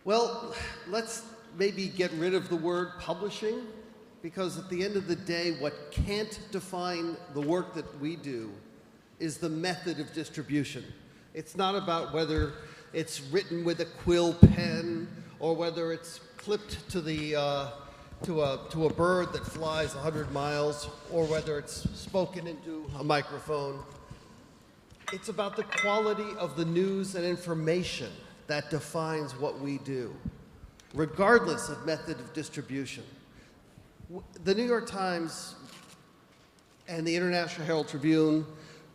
Well, let's maybe get rid of the word publishing, because at the end of the day, what can't define the work that we do is the method of distribution. It's not about whether it's written with a quill pen or whether it's clipped to the to a bird that flies 100 miles, or whether it's spoken into a microphone. It's about the quality of the news and information that defines what we do, regardless of method of distribution. The New York Times and the International Herald Tribune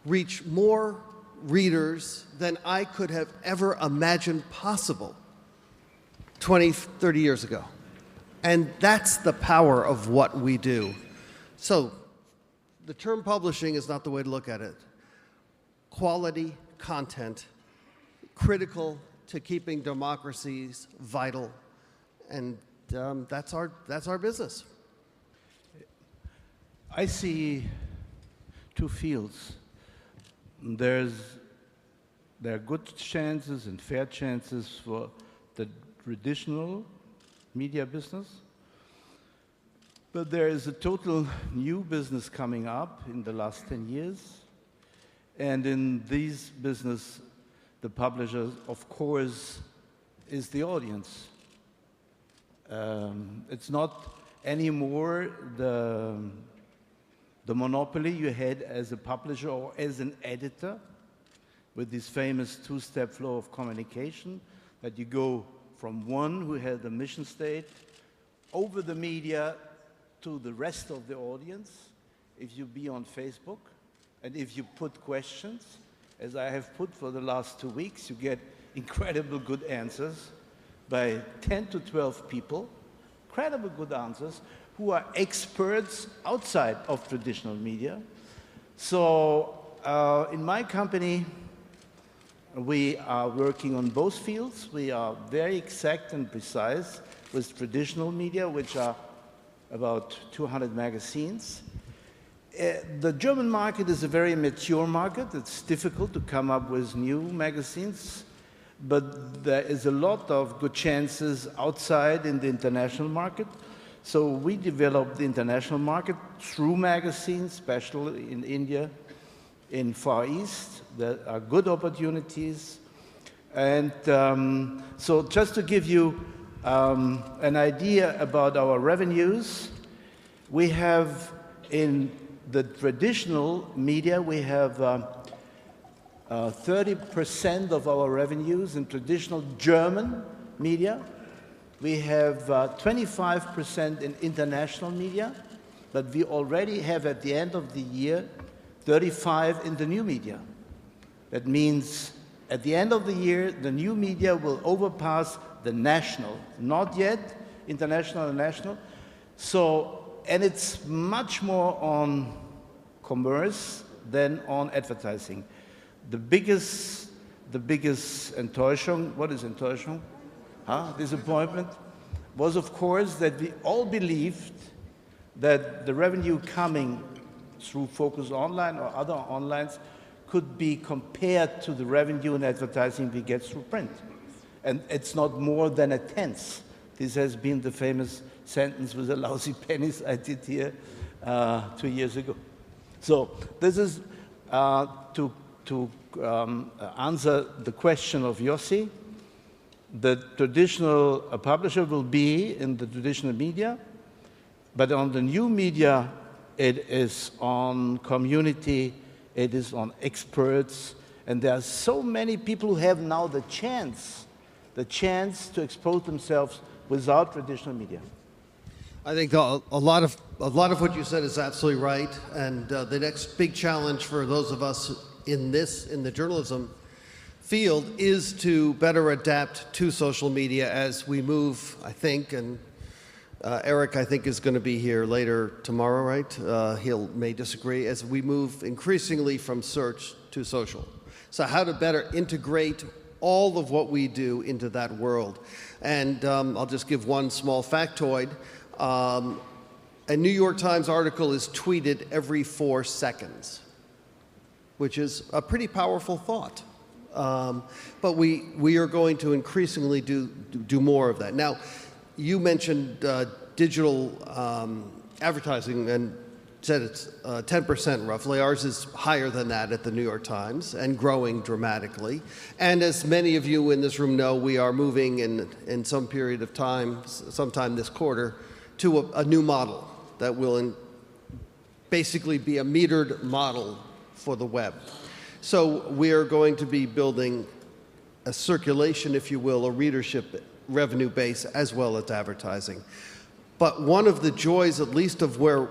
reach more readers than I could have ever imagined possible 20, 30 years ago. And that's the power of what we do. So the term publishing is not the way to look at it. Quality content, critical to keeping democracies vital, and that's our business. I see two fields. There are good chances and fair chances for the traditional media business, but there is a total new business coming up in the last 10 years. And in these business, the publisher, of course, is the audience. It's not anymore the monopoly you had as a publisher or as an editor with this famous two-step flow of communication, that you go from one who had the mission state over the media to the rest of the audience. If you be on Facebook, and if you put questions, as I have put for the last 2 weeks, you get incredible good answers by 10 to 12 people, incredible good answers, who are experts outside of traditional media. So in my company, we are working on both fields. We are very exact and precise with traditional media, which are about 200 magazines. The German market is a very mature market. It's difficult to come up with new magazines, but there is a lot of good chances outside in the international market. So we developed the international market through magazines, especially in India, in Far East. There are good opportunities. And so just to give you an idea about our revenues, we have in the traditional media, we have 30% of our revenues in traditional German media. We have 25% in international media, but we already have at the end of the year 35% in the new media. That means at the end of the year, the new media will overpass the national, not yet international and national. So, and it's much more on commerce than on advertising. The biggest Enttäuschung, what is Enttäuschung? Disappointment, was of course that we all believed that the revenue coming through Focus Online or other onlines could be compared to the revenue in advertising we get through print. And it's not more than a tenth. This has been the famous sentence with the lousy pennies I did here 2 years ago. So this is to answer the question of Yossi. The traditional publisher will be in the traditional media, but on the new media, it is on community, it is on experts, and there are so many people who have now the chance to expose themselves without traditional media. I think a lot of what you said is absolutely right, and the next big challenge for those of us in the journalism field is to better adapt to social media as we move, I think, and Eric, I think, is going to be here later tomorrow, right? He may disagree, as we move increasingly from search to social. So how to better integrate all of what we do into that world. And I'll just give one small factoid. A New York Times article is tweeted every 4 seconds, which is a pretty powerful thought. But we are going to increasingly do more of that. Now, you mentioned digital advertising and said it's 10% roughly. Ours is higher than that at the New York Times and growing dramatically. And as many of you in this room know, we are moving in some period of time, sometime this quarter, to a new model that will basically be a metered model for the web. So we are going to be building a circulation, if you will, a readership revenue base as well as advertising. But one of the joys, at least of where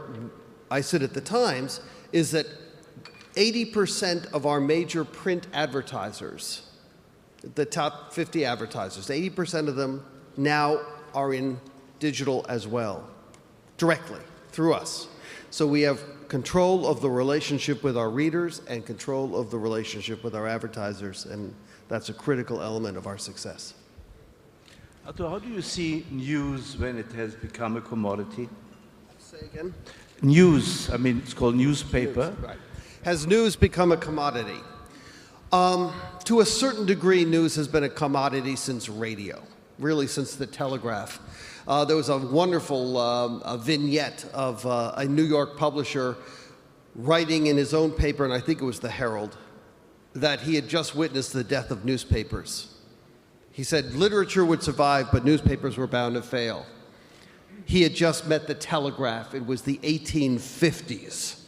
I sit at the Times, is that 80% of our major print advertisers, the top 50 advertisers, 80% of them now are in digital as well, directly, through us. So we have control of the relationship with our readers and control of the relationship with our advertisers, and that's a critical element of our success. Arthur, how do you see news when it has become a commodity? Say again? News, I mean, it's called newspaper. News, right. Has news become a commodity? To a certain degree, news has been a commodity since radio, really since the telegraph. There was a wonderful vignette of a New York publisher writing in his own paper, and I think it was the Herald, that he had just witnessed the death of newspapers. He said literature would survive, but newspapers were bound to fail. He had just met the telegraph. It was the 1850s.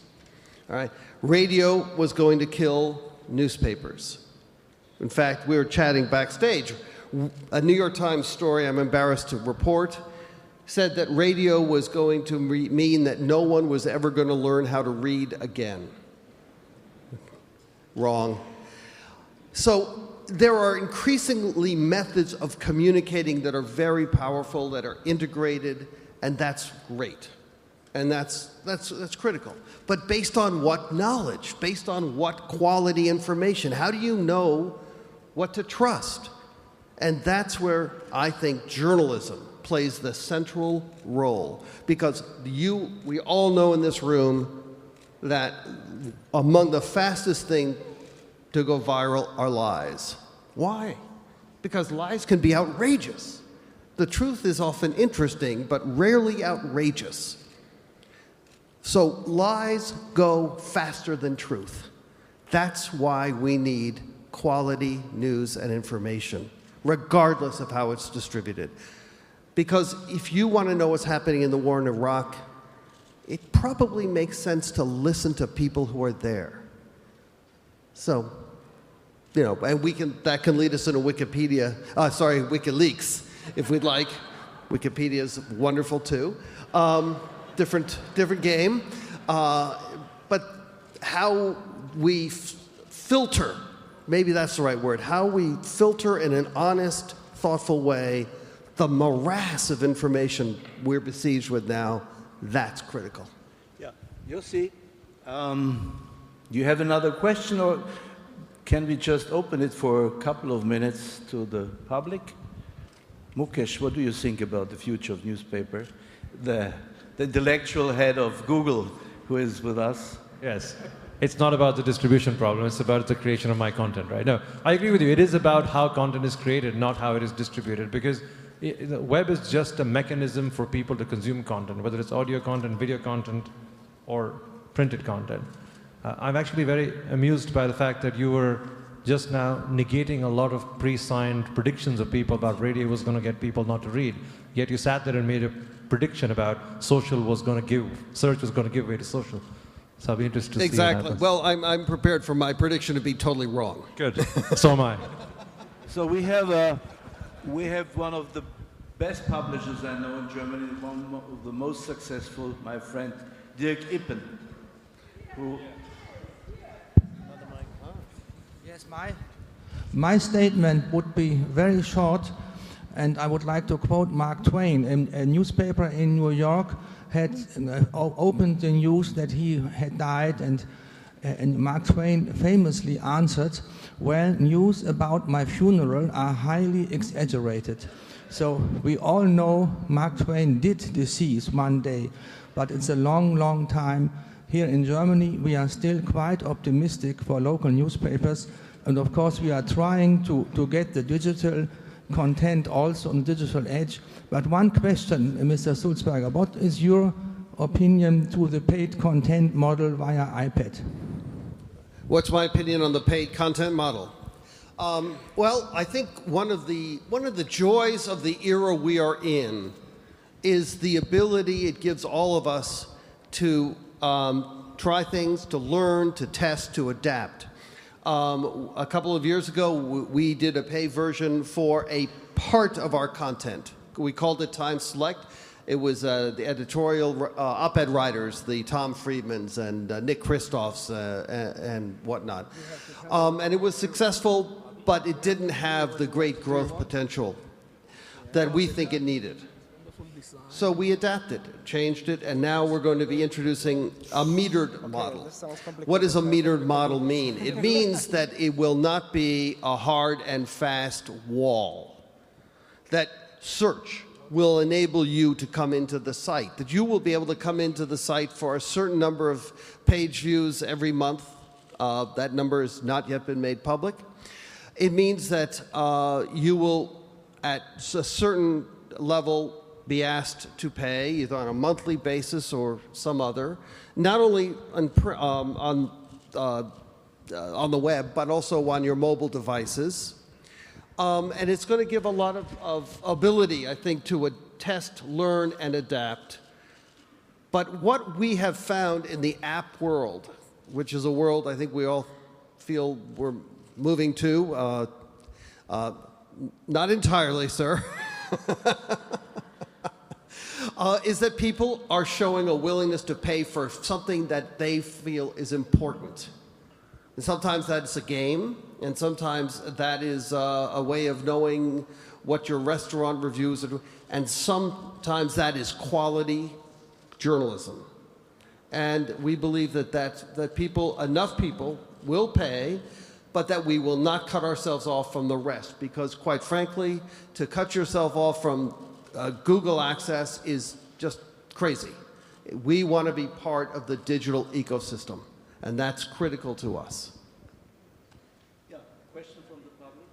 All right? Radio was going to kill newspapers. In fact, we were chatting backstage. A New York Times story, I'm embarrassed to report, said that radio was going to mean that no one was ever going to learn how to read again. Wrong. So there are increasingly methods of communicating that are very powerful, that are integrated, and that's great. And that's critical. But based on what knowledge? Based on what quality information? How do you know what to trust? And that's where I think journalism plays the central role. Because we all know in this room that among the fastest thing to go viral are lies. Why? Because lies can be outrageous. The truth is often interesting, but rarely outrageous. So lies go faster than truth. That's why we need quality news and information, regardless of how it's distributed. Because if you want to know what's happening in the war in Iraq, it probably makes sense to listen to people who are there. So, you know, and that can lead us into WikiLeaks, if we'd like. Wikipedia is wonderful too. Different game. But how we filter, maybe that's the right word, how we filter in an honest, thoughtful way the morass of information we're besieged with now, that's critical. Yeah, you'll see. You have another question, or can we just open it for a couple of minutes to the public? Mukesh, what do you think about the future of newspaper? The intellectual head of Google, who is with us. Yes. It's not about the distribution problem, it's about the creation of my content, right? No, I agree with you. It is about how content is created, not how it is distributed, because the web is just a mechanism for people to consume content, whether it's audio content, video content, or printed content. I'm actually very amused by the fact that you were just now negating a lot of pre-signed predictions of people about radio was going to get people not to read. Yet you sat there and made a prediction about search was going to give way to social. So I'll be interested to see what happens. Well, I'm prepared for my prediction to be totally wrong. Good. So am I. So we have one of the best publishers I know in Germany, one of the most successful, my friend Dirk Ippen, who... Yes, my statement would be very short, and I would like to quote Mark Twain. A newspaper in New York had opened the news that he had died, and Mark Twain famously answered, "Well, news about my funeral are highly exaggerated." So we all know Mark Twain did decease one day, but it's a long, long time. Here in Germany, we are still quite optimistic for local newspapers. And of course, we are trying to get the digital content also on the digital edge. But one question, Mr. Sulzberger, what is your opinion to the paid content model via iPad? What's my opinion on the paid content model? Well, I think one of the joys of the era we are in is the ability it gives all of us to try things, to learn, to test, to adapt. A couple of years ago, we did a paid version for a part of our content. We called it Time Select. It was the editorial op-ed writers, the Tom Friedmans and Nick Kristoffs and whatnot. And it was successful, but it didn't have the great growth potential that we think it needed. So we adapted, changed it, and now we're going to be introducing a metered model. What does a metered model mean? It means that it will not be a hard and fast wall. That search will enable you to come into the site, that you will be able to come into the site for a certain number of page views every month. That number has not yet been made public. It means that you will, at a certain level, be asked to pay either on a monthly basis or some other, not only on the web, but also on your mobile devices. And it's going to give a lot of ability, I think, to test, learn, and adapt. But what we have found in the app world, which is a world I think we all feel we're moving to, not entirely, sir, is that people are showing a willingness to pay for something that they feel is important. And sometimes that's a game, and sometimes that is a way of knowing what your restaurant reviews are, and sometimes that is quality journalism. And we believe that people, enough people, will pay, but that we will not cut ourselves off from the rest, because quite frankly, to cut yourself off from Google access is just crazy. We want to be part of the digital ecosystem, and that's critical to us. Yeah, question from the public,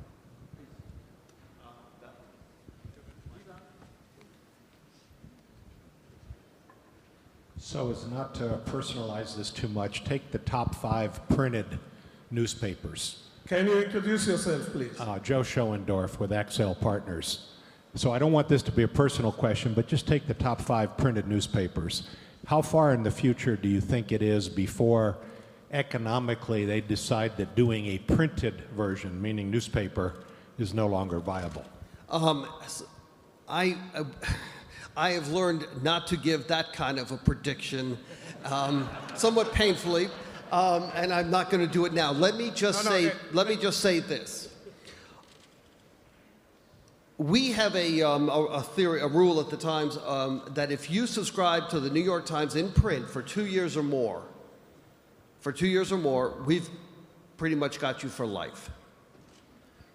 please. So as not to personalize this too much, take the top 5 printed newspapers. Can you introduce yourself, please? Joe Schoendorf with Axel Partners. So I don't want this to be a personal question, but just take the top 5 printed newspapers. How far in the future do you think it is before economically they decide that doing a printed version, meaning newspaper, is no longer viable? I have learned not to give that kind of a prediction, somewhat painfully, and I'm not going to do it now. Let me just say this. We have a theory, a rule at the Times, that if you subscribe to the New York Times in print for 2 years or more, we've pretty much got you for life.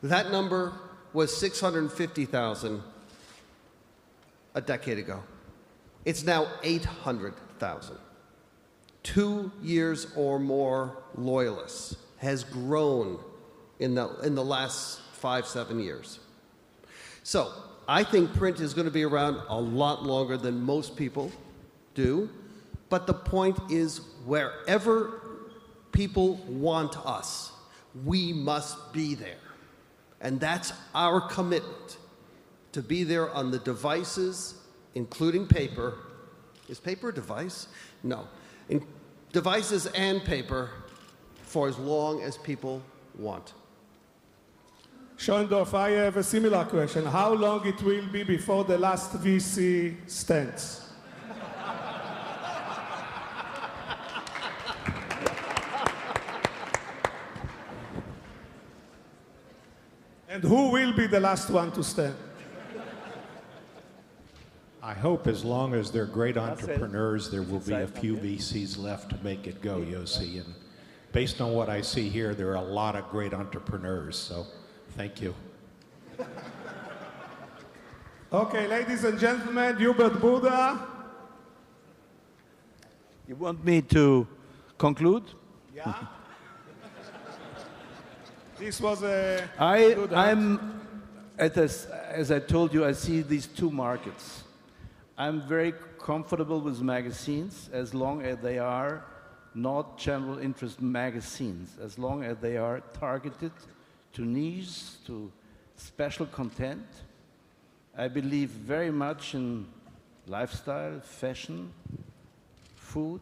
That number was 650,000 a decade ago. It's now 800,000. 2 years or more loyalists has grown in the last 5-7 years. So I think print is going to be around a lot longer than most people do. But the point is, wherever people want us, we must be there. And that's our commitment, to be there on the devices, including paper. Is paper a device? No. In devices and paper for as long as people want. Schoendorf, I have a similar question. How long it will be before the last VC stands? And who will be the last one to stand? I hope as long as they're great entrepreneurs, there will be a few VCs left to make it go, Yossi. And based on what I see here, there are a lot of great entrepreneurs, so thank you. Okay, ladies and gentlemen, Hubert Burda. You want me to conclude? Yeah. This was a good as I told you, I see these two markets. I'm very comfortable with magazines as long as they are not general interest magazines, as long as they are targeted to niches, to special content. I believe very much in lifestyle, fashion, food,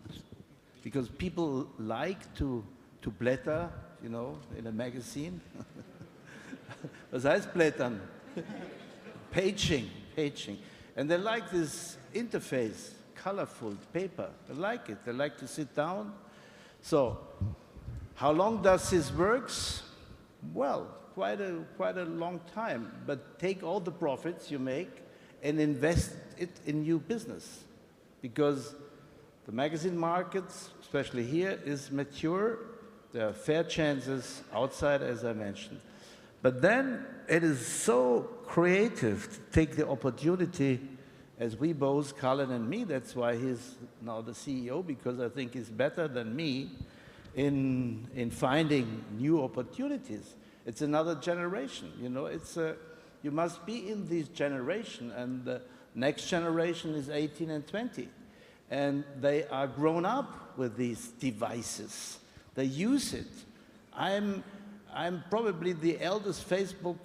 because people like to blätter, you know, in a magazine. Was heißt blättern? Paging. And they like this interface, colorful paper. They like it. They like to sit down. So, how long does this work? Well, quite a long time. But take all the profits you make and invest it in new business, because the magazine markets, especially here, is mature. There are fair chances outside, as I mentioned. But then it is so creative to take the opportunity, as we both, Colin and me, that's why he's now the CEO, because I think he's better than me in finding new opportunities. It's another generation, you know. You must be in this generation, and the next generation is 18 and 20. And they are grown up with these devices. They use it. I'm probably the eldest Facebook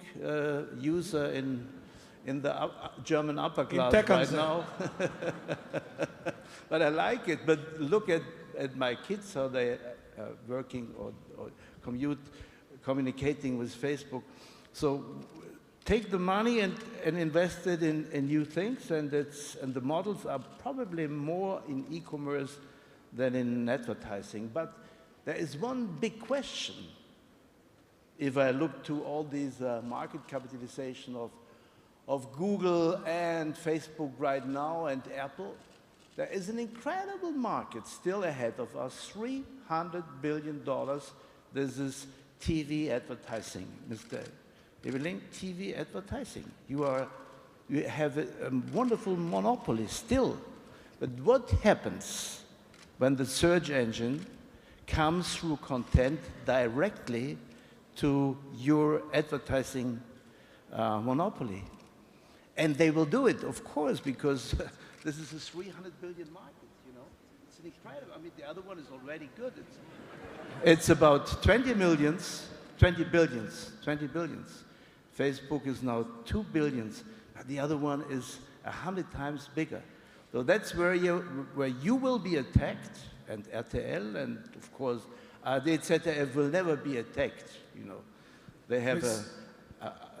user in the German upper class right now. But I like it. But look at my kids, how they are working or communicating with Facebook. So take the money and invest it in new things, and the models are probably more in e-commerce than in advertising. But there is one big question. If I look to all these market capitalization of Google and Facebook right now and Apple, there is an incredible market still ahead of us, $300 billion. This is TV advertising, Mr. Ebeling, TV advertising. You have a wonderful monopoly still. But what happens when the search engine comes through content directly to your advertising monopoly? And they will do it, of course, because this is a 300 billion market, you know. It's an incredible, I mean, the other one is already good. It's about 20 billions. Facebook is now 2 billions. The other one is 100 times bigger. So that's where you will be attacked, and RTL, and of course, ZDF will never be attacked, you know. They have a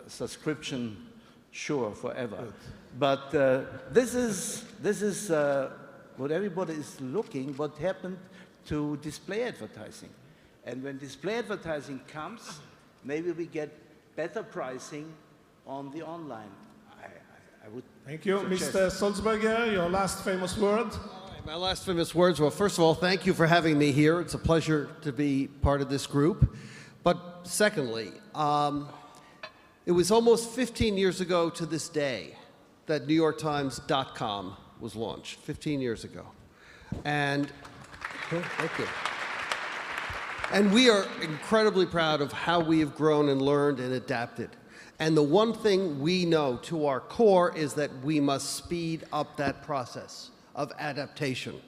subscription, sure, forever. Good. But this is what everybody is looking, what happened to display advertising. And when display advertising comes, maybe we get better pricing on the online. I would Thank you. suggest. Mr. Sulzberger, your last famous word. My last famous words, well, first of all, thank you for having me here. It's a pleasure to be part of this group. But secondly, it was almost 15 years ago to this day that NewYorkTimes.com was launched, 15 years ago. And thank you. And we are incredibly proud of how we have grown and learned and adapted. And the one thing we know to our core is that we must speed up that process of adaptation.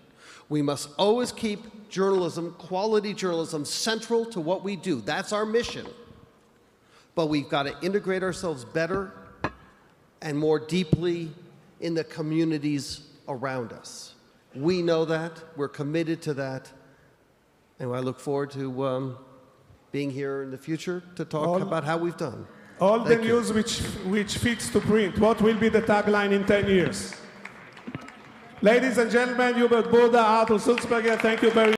We must always keep journalism, quality journalism, central to what we do. That's our mission. But we've got to integrate ourselves better and more deeply in the communities around us. We know that. We're committed to that. And I look forward to being here in the future to talk about how we've done. All the news which fits to print. What will be the tagline in 10 years? Ladies and gentlemen, Hubert Burda, Arthur Sulzberger, thank you very much.